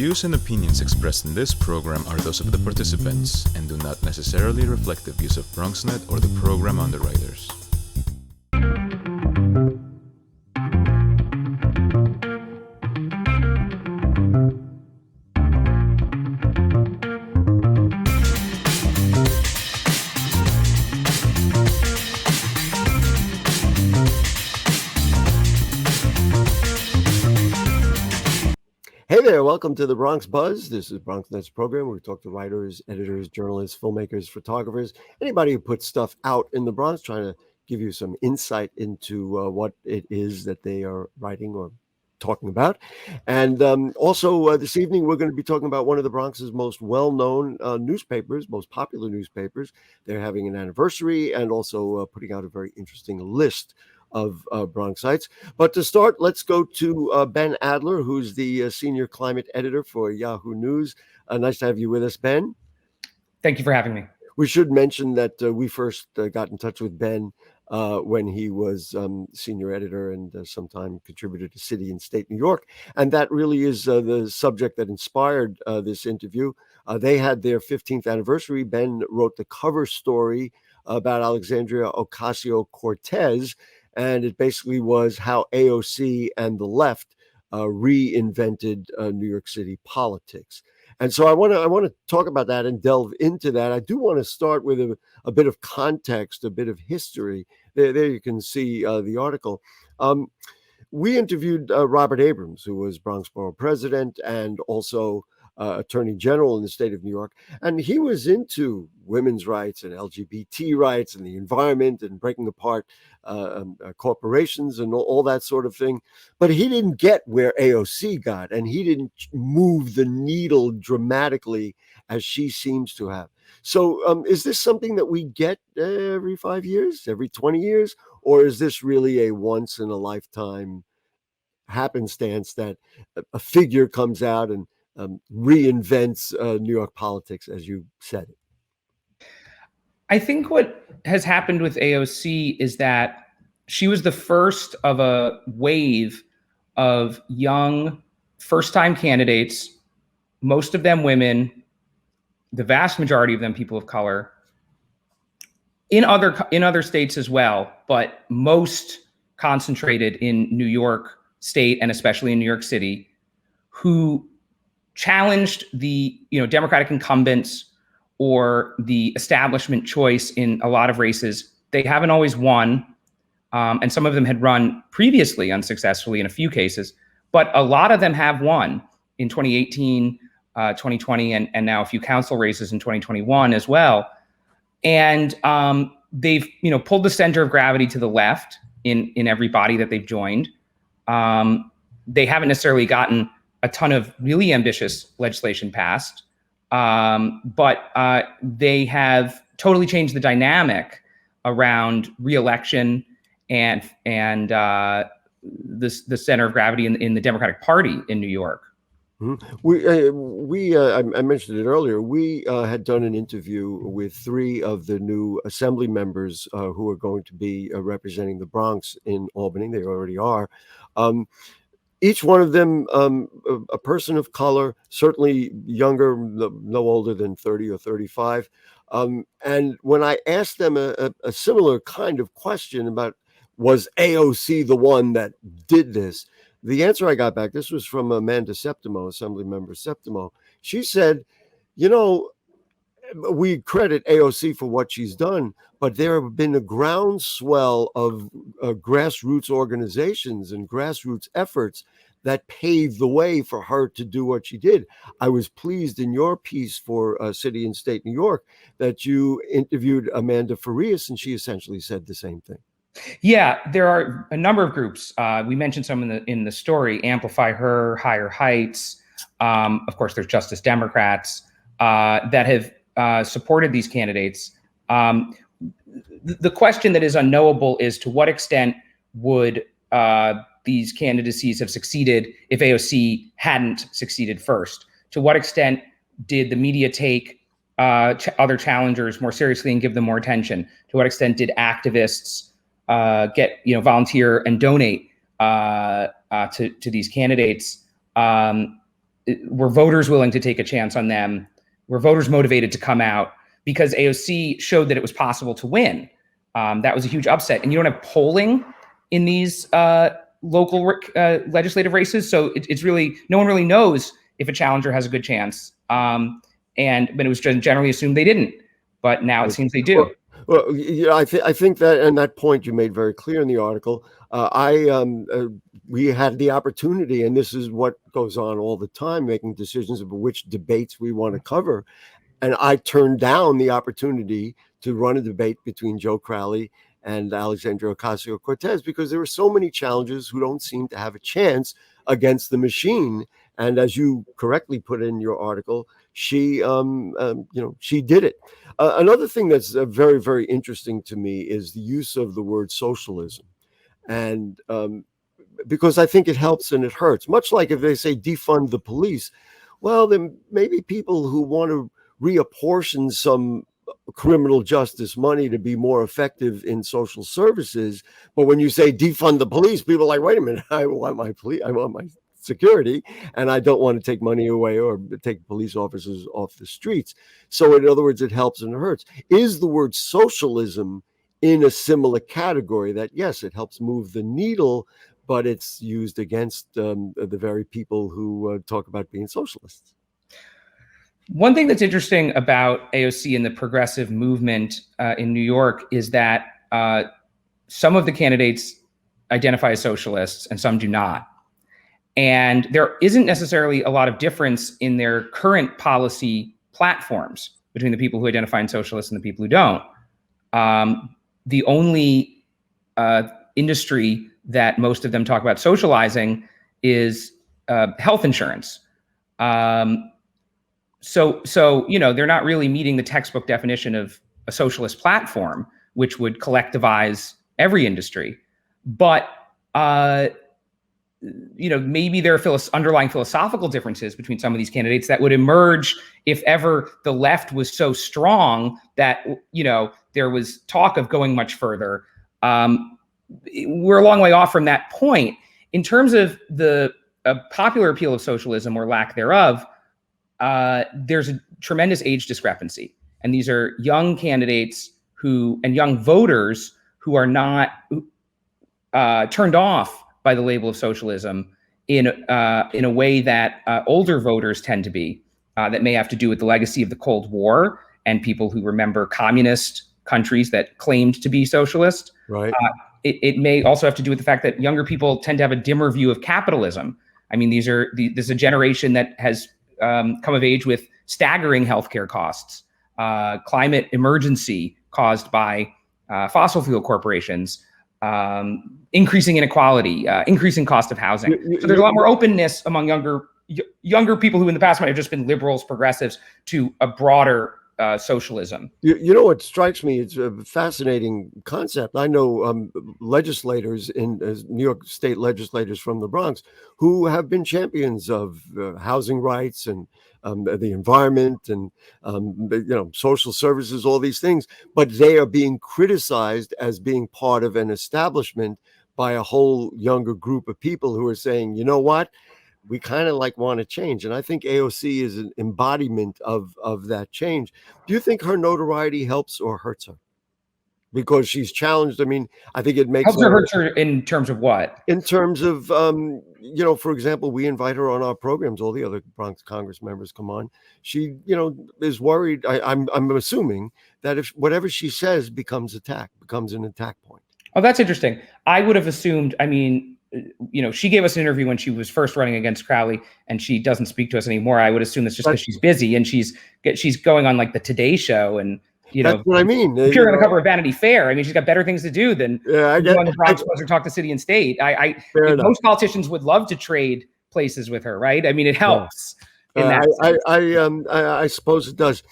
views and opinions expressed in this program are those of the participants and do not necessarily reflect the views of BronxNet or the program underwriters. Hey there, welcome to the Bronx Buzz. This is BronxNet's program where we talk to writers, editors, journalists, filmmakers, photographers, anybody who puts stuff out in the Bronx, trying to give you some insight into what it is that they are writing or talking about. And also this evening, we're going to be talking about one of the Bronx's most well-known newspapers, most popular newspapers. They're having an anniversary and also putting out a very interesting list of Bronxites. But to start, let's go to Ben Adler, who's the senior climate editor for Yahoo News. Nice to have you with us, Ben. Thank you for having me. We should mention that we first got in touch with Ben when he was senior editor and sometime contributor to City and State New York. And that really is the subject that inspired this interview. They had their 15th anniversary. Ben wrote the cover story about Alexandria Ocasio-Cortez, and it basically was how AOC and the left reinvented New York City politics. And so I want to talk about that and delve into that. I do want to start with a bit of context, a bit of history. There you can see the article. We interviewed Robert Abrams, who was Bronx Borough president and also Attorney General in the state of New York. And he was into women's rights and LGBT rights and the environment and breaking apart corporations and all that sort of thing. But he didn't get where AOC got, and he didn't move the needle dramatically as she seems to have. So is this something that we get every 5 years, every 20 years, or is this really a once in a lifetime happenstance that a figure comes out and reinvents New York politics, as you said it? I think what has happened with AOC is that she was the first of a wave of young first-time candidates, most of them women, the vast majority of them people of color, in other states as well, but most concentrated in New York State and especially in New York City, who challenged the Democratic incumbents or the establishment choice in a lot of races. They haven't always won, and some of them had run previously unsuccessfully in a few cases, but a lot of them have won in 2018, 2020, and now a few council races in 2021 as well. And they've pulled the center of gravity to the left in every body that they've joined. They haven't necessarily gotten a ton of really ambitious legislation passed, but they have totally changed the dynamic around re-election and the center of gravity in the Democratic Party in New York. Mm-hmm. I mentioned it earlier. We had done an interview with 3 of the new assembly members who are going to be representing the Bronx in Albany. They already are. Each one of them, a person of color, certainly younger, no older than 30 or 35. And when I asked them a similar kind of question about, was AOC the one that did this? The answer I got back, this was from Amanda Septimo, Assembly Member Septimo. She said, we credit AOC for what she's done, but there have been a groundswell of grassroots organizations and grassroots efforts that paved the way for her to do what she did. I was pleased in your piece for City and State New York that you interviewed Amanda Farias, and she essentially said the same thing. Yeah, there are a number of groups. We mentioned some in the story: Amplify Her, Higher Heights. Of course, there's Justice Democrats that have supported these candidates. The question that is unknowable is, to what extent would these candidacies have succeeded if AOC hadn't succeeded first? To what extent did the media take other challengers more seriously and give them more attention? To what extent did activists get volunteer and donate to these candidates? were voters willing to take a chance on them? Were voters motivated to come out? Because AOC showed that it was possible to win. That was a huge upset. And you don't have polling in these local legislative races. So it's really, no one really knows if a challenger has a good chance. But it was generally assumed they didn't. But now it seems they do. Well, yeah, I think that, and that point you made very clear in the article. We had the opportunity, and this is what goes on all the time, making decisions about which debates we want to cover. And I turned down the opportunity to run a debate between Joe Crowley and Alexandria Ocasio-Cortez because there were so many challengers who don't seem to have a chance against the machine. And as you correctly put in your article, she did it. Another thing that's very, very interesting to me is the use of the word socialism. And because I think it helps and it hurts, much like if they say defund the police, well, then maybe people who want to reapportion some criminal justice money to be more effective in social services. But when you say defund the police, people are like, wait a minute, I want my security, and I don't want to take money away or take police officers off the streets. So in other words, it helps and it hurts. Is the word socialism in a similar category that, yes, it helps move the needle, but it's used against the very people who talk about being socialists? One thing that's interesting about AOC and the progressive movement in New York is that some of the candidates identify as socialists and some do not. And there isn't necessarily a lot of difference in their current policy platforms between the people who identify as socialists and the people who don't. The only industry that most of them talk about socializing is health insurance. So they're not really meeting the textbook definition of a socialist platform, which would collectivize every industry. But maybe there are underlying philosophical differences between some of these candidates that would emerge if ever the left was so strong that there was talk of going much further. We're a long way off from that point. In terms of the popular appeal of socialism or lack thereof, there's a tremendous age discrepancy. And these are young candidates and young voters who are not turned off by the label of socialism in a way that older voters tend to be. That may have to do with the legacy of the Cold War and people who remember communist countries that claimed to be socialist. Right. It may also have to do with the fact that younger people tend to have a dimmer view of capitalism. I mean, this is a generation that has come of age with staggering healthcare costs, climate emergency caused by fossil fuel corporations, increasing inequality, increasing cost of housing. So there's a lot more openness among younger people who in the past might have just been liberals, progressives, to a broader socialism. You know what strikes me? It's a fascinating concept. I know legislators in New York State legislators from the Bronx who have been champions of housing rights and the environment and social services, all these things, but they are being criticized as being part of an establishment by a whole younger group of people who are saying, you know what? We kind of want to change. And I think AOC is an embodiment of that change. Do you think her notoriety helps or hurts her? Because she's challenged. I mean, I think it makes helps or hurts her in terms of what? In terms of, for example, we invite her on our programs. All the other Bronx Congress members come on. She, is worried. I'm assuming that if whatever she says becomes an attack point. Oh, that's interesting. I would have assumed, she gave us an interview when she was first running against Crowley, and she doesn't speak to us anymore. I would assume that's just because she's busy and she's going on the Today Show and that's what I mean. Appearing on the cover of Vanity Fair. I mean, she's got better things to do than go on the Bronx Buzz or talk to City and State. Most politicians would love to trade places with her, right? I mean, it helps. I suppose it does.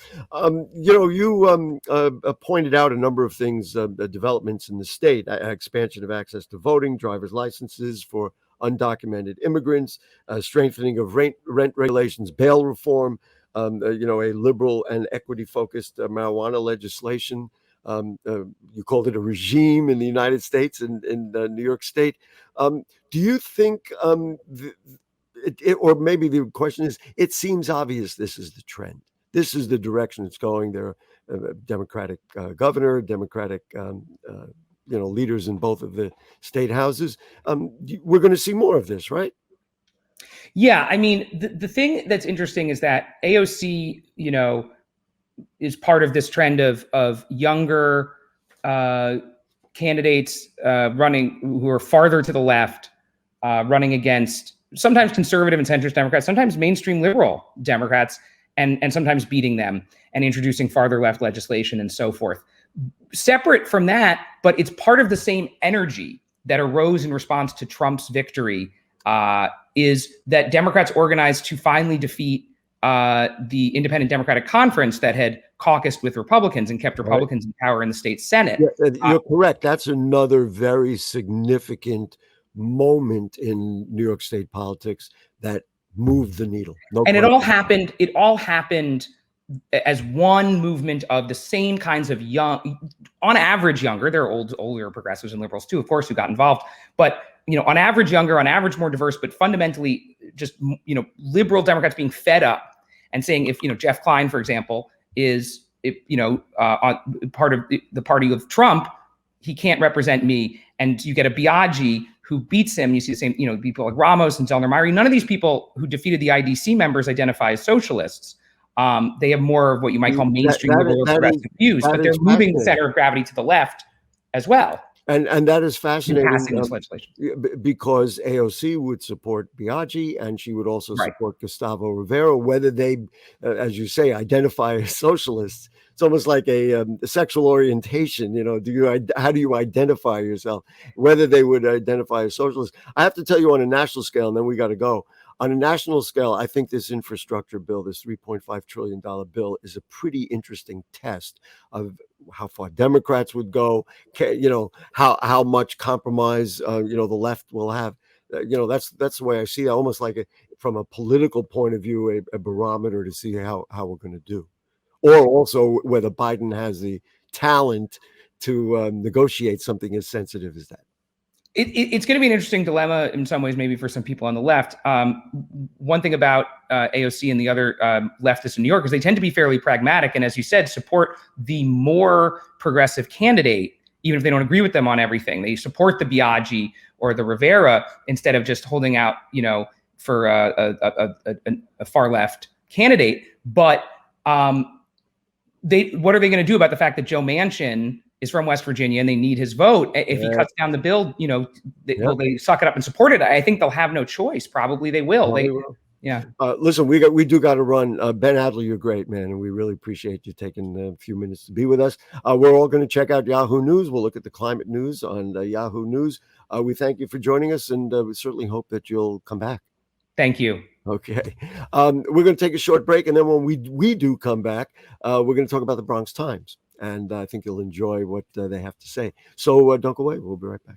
You pointed out a number of things, developments in the state, expansion of access to voting, driver's licenses for undocumented immigrants, strengthening of rent regulations, bail reform, a liberal and equity-focused marijuana legislation. You called it a regime in the United States and in New York State. Do you think or maybe the question is, it seems obvious this is the trend. This is the direction it's going. There are Democratic governor, Democratic leaders in both of the state houses. We're going to see more of this, right? Yeah, I mean, the thing that's interesting is that AOC, is part of this trend of younger candidates running who are farther to the left, running against sometimes conservative and centrist Democrats, sometimes mainstream liberal Democrats, and sometimes beating them and introducing farther left legislation and so forth. Separate from that, but it's part of the same energy that arose in response to Trump's victory, is that Democrats organized to finally defeat the Independent Democratic Conference that had caucused with Republicans and kept Republicans in power in the state Senate. Yeah, you're correct. That's another very significant moment in New York State politics that moved the needle. And it all happened as one movement of the same kinds of young, on average younger, there are older progressives and liberals too, of course, who got involved, but on average younger, on average more diverse, but fundamentally just liberal Democrats being fed up and saying, if Jeff Klein, for example, is part of the party of Trump, he can't represent me. And you get a Biaggi who beats him. You see the same, people like Ramos and Zellner Myrie. None of these people who defeated the IDC members identify as socialists. They have more of what you might call mainstream liberal progressive views, but they're moving the center of gravity to the left as well. And that is fascinating, legislation. Because AOC would support Biaggi, and she would also support Gustavo Rivera, whether they, as you say, identify as socialists. It's almost like a sexual orientation. How do you identify yourself? Whether they would identify as socialists. I have to tell you on a national scale, and then we got to go. On a national scale, I think this infrastructure bill, this $3.5 trillion bill, is a pretty interesting test of how far Democrats would go, how much compromise, the left will have. That's the way I see it, almost like from a political point of view, a barometer to see how we're going to do. Or also whether Biden has the talent to negotiate something as sensitive as that. It's going to be an interesting dilemma in some ways, maybe for some people on the left. One thing about AOC and the other leftists in New York is they tend to be fairly pragmatic. And as you said, support the more progressive candidate, even if they don't agree with them on everything. They support the Biaggi or the Rivera instead of just holding out, for a far left candidate. But what are they going to do about the fact that Joe Manchin is from West Virginia and they need his vote? If he cuts down the bill, will they suck it up and support it? I think they'll have no choice. Probably they will. Yeah. Listen, we do got to run. Ben Adler, you're great, man, and we really appreciate you taking a few minutes to be with us. We're all going to check out Yahoo News. We'll look at the climate news on Yahoo News. We thank you for joining us, and we certainly hope that you'll come back. Thank you. Okay. We're going to take a short break, and then when we do come back, we're going to talk about the Bronx Times. And I think you'll enjoy what they have to say. So don't go away. We'll be right back.